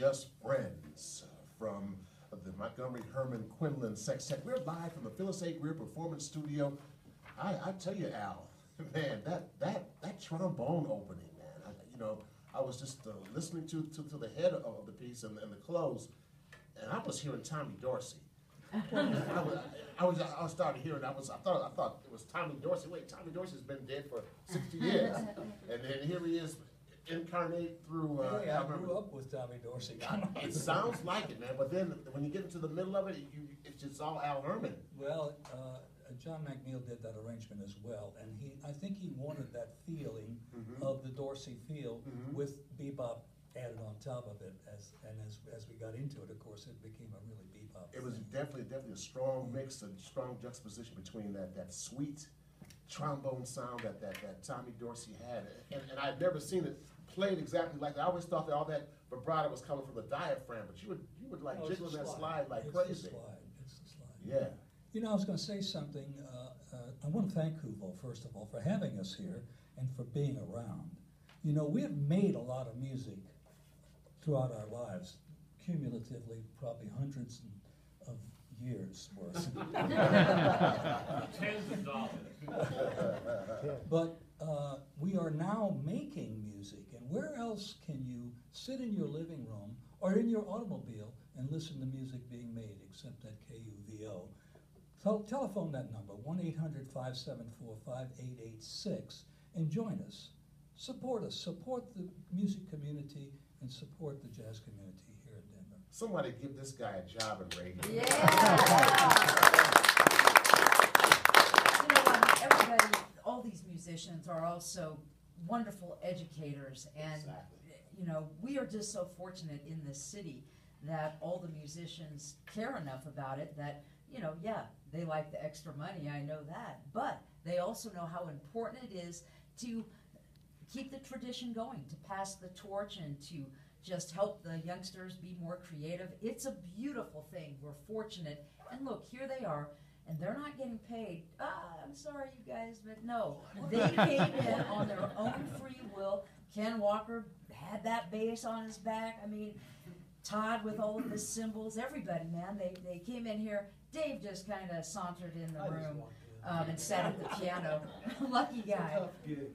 Just Friends from the Montgomery Hermann Quinlan Sextet. We're live from the Phyllis A. Greer Performance Studio. I tell you, Al, man, that trombone opening, man. I was just listening to the head of the piece and the close, and I was hearing Tommy Dorsey. I started hearing. I thought it was Tommy Dorsey. Wait, Tommy Dorsey's been dead for 60 years, and then here he is, incarnate through. Hey, I grew up with Tommy Dorsey. It sounds like it, man. But then when you get into the middle of it, it's just all Al Hermann. Well, John McNeil did that arrangement as well, and I think he wanted that feeling of the Dorsey feel with bebop added on top of it. As we got into it, of course, it became a really bebop. It was definitely a strong mix, a strong juxtaposition between that sweet trombone sound that Tommy Dorsey had, and I'd never seen it played exactly like that. I always thought that all that vibrato was coming from the diaphragm, but you would like jiggle that slide like crazy. It's the slide. Yeah. You know, I was going to say something. I want to thank KUVO, first of all, for having us here and for being around. You know, we have made a lot of music throughout our lives, cumulatively, probably hundreds of years worth. Tens of dollars. But we are now making music, and where else can you sit in your living room or in your automobile and listen to music being made except at KUVO? So telephone that number, 1-800-574-5886, and join us. Support us. Support the music community and support the jazz community here in Denver. Somebody give this guy a job in radio. Yeah. Everybody, all these musicians are also wonderful educators, and we are just so fortunate in this city that all the musicians care enough about it that, they like the extra money, I know that, but they also know how important it is to keep the tradition going, to pass the torch and to just help the youngsters be more creative. It's a beautiful thing. We're fortunate. And look, here they are, and they're not getting paid. I'm sorry, you guys, but no. They came in on their own free will. Ken Walker had that bass on his back. I mean, Todd with all of his cymbals, everybody, man. They came in here. Dave just kind of sauntered in the room and sat at the piano. Lucky guy.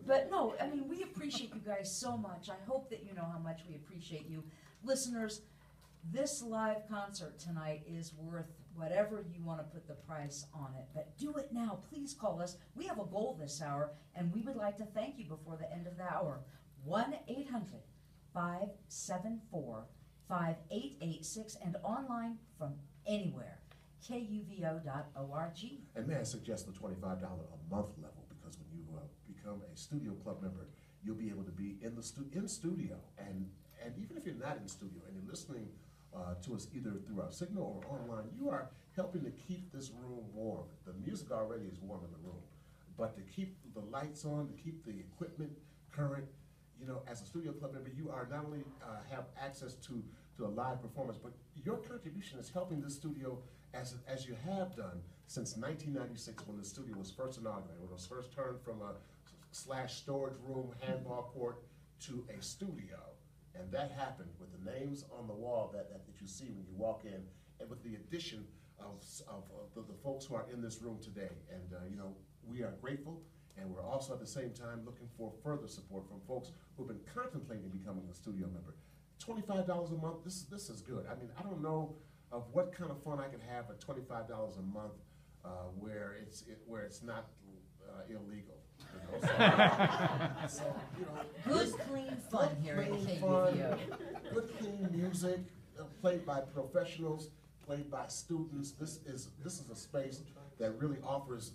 But no, I mean, we appreciate you guys so much. I hope that you know how much we appreciate you. Listeners, this live concert tonight is worth whatever you want to put the price on it. But do it now. Please call us. We have a goal this hour, and we would like to thank you before the end of the hour. 1-800-574-5886 and online from anywhere. KUVO.org. And may I suggest the $25 a month level, because when you become a studio club member, you'll be able to be in studio, and even if you're not in studio and you're listening to us either through our signal or online, you are helping to keep this room warm. The music already is warm in the room, but to keep the lights on, to keep the equipment current, as a studio club member, you are not only have access to a live performance, but your contribution is helping this studio as you have done since 1996, when the studio was first inaugurated, when it was first turned from a /storage room, handball court to a studio. And that happened with the names on the wall that you see when you walk in, and with the addition of the folks who are in this room today. And we are grateful, and we're also at the same time looking for further support from folks who've been contemplating becoming a studio member. $25 a month, this is good. I mean, I don't know of what kind of fun I can have at $25 a month where it's not illegal. Good, clean fun here at KUVO. Good, clean music played by professionals, played by students. This is a space that really offers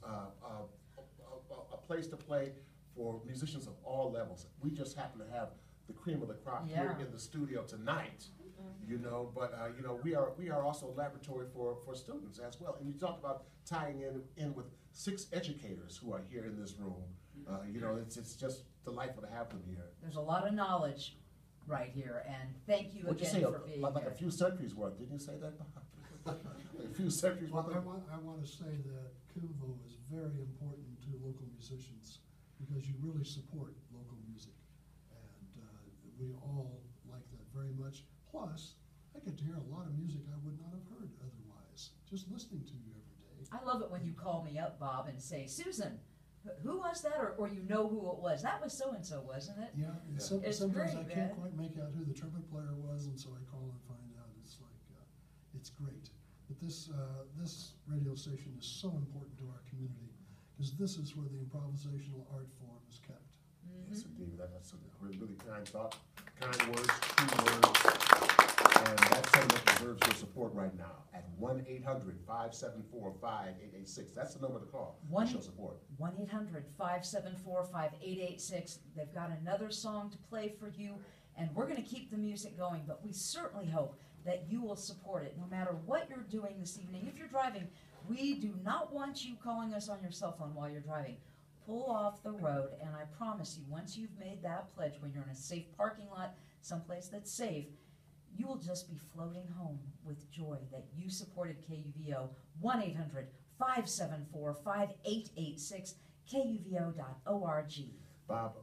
a place to play for musicians of all levels. We just happen to have the cream of the crop here in the studio tonight. But we are also a laboratory for students as well. And you talked about tying in with 6 educators who are here in this room. It's just delightful to have them here. There's a lot of knowledge right here, and thank you again for being here. Like a few centuries worth, didn't you say that? A few centuries worth. I want to say that KUVO is very important to local musicians because you really support local music, and we all like that very much. Plus, I get to hear a lot of music I would not have heard otherwise, just listening to you every day. I love it when you call me up, Bob, and say, Susan, who was that? Or you know who it was. That was so-and-so, wasn't it? Yeah, and Yeah. some- It's sometimes great, I can't man. quite make out who the trumpet player was, and so I call and find out. It's like, it's great. But this radio station is so important to our community, because this is where the improvisational art form is kept. Yes, indeed. That's a really, really kind thought, kind words, true words. And that sentiment deserves your support right now at 1-800-574-5886. That's the number to call to show support. 1-800-574-5886. They've got another song to play for you, and we're going to keep the music going, but we certainly hope that you will support it no matter what you're doing this evening. If you're driving, we do not want you calling us on your cell phone while you're driving. Pull off the road, and I promise you, once you've made that pledge, when you're in a safe parking lot, someplace that's safe, you will just be floating home with joy that you supported KUVO. 1-800-574-5886, KUVO.org. Bob,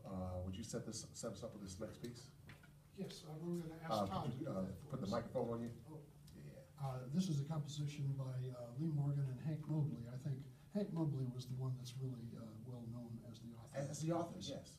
would you set us up with this next piece? Yes, we're going to ask Todd to do that for Put the us. microphone on you. Oh. Yeah. This is a composition by Lee Morgan and Hank Mobley. I think Hank Mobley was the one that's really well known as the author. As the author, yes.